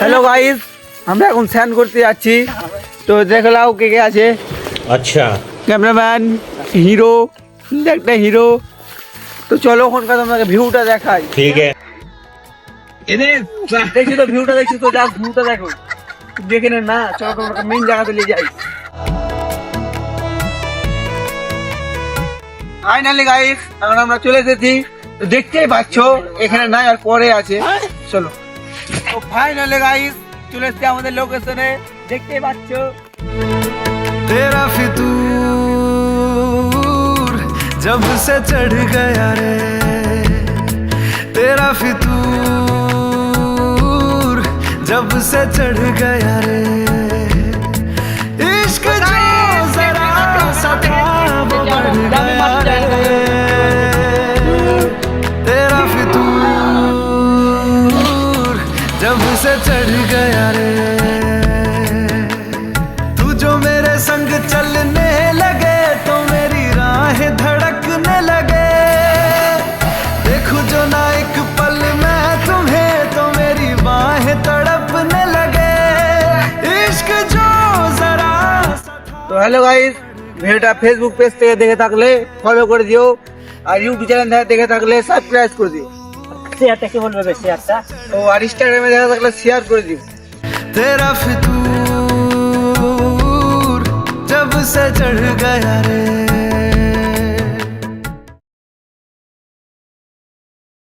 Hello guys, আমরা এখন স্নান করতে যাচ্ছি। তো দেখে নাও কে কে আছে। अच्छा ক্যামেরাম্যান, হিরো, একটা হিরো। তো চলো ওখানকার তোমাকে ভিউটা দেখাই। ठीक है। দেখছি তো ভিউটা, দেখছি তো, যাক ভিউটা দেখো, দেখে নে না। চলো তোমাকে মেন জায়গাতে নিয়ে যাই। ফাইনালি গাইস, এখন আমরা চলে এসেছি। তো দেখতেই পাচ্ছ এখানে নাই, আর পরে আছে। চলো। তো ফাইনালি গাইস চলে এসেছি আমাদের লোকেশনে, দেখতেই পাচ্ছ। तेरा फितूर जब से चढ़ गया रे, तेरा फितूर जब से चढ़ गया रे, इश्क जो जरा सा था वो बढ़ गया रे, तेरा फितूर जब से चढ़ गया रे, संग चलने लगे तो मेरी राहें धड़कने लगे, देखूं जो ना एक पल मैं तुम्हें तो मेरी बाहें तड़पने लगे, इश्क जो जरा। তো হ্যালো গাইস, ভিডিওটা ফেসবুক পেজ থেকে দেখে থাকলে ফলো করে দিও, আর ইউটিউব চ্যানেল থেকে দেখে থাকলে সাবস্ক্রাইব করে দিও। শেয়ারটা কি বলবে, শেয়ারটা ও আর ইনস্টাগ্রামে দেখা থাকলে শেয়ার করে দিও। तेरा फितूर जब से चढ़ गया रे।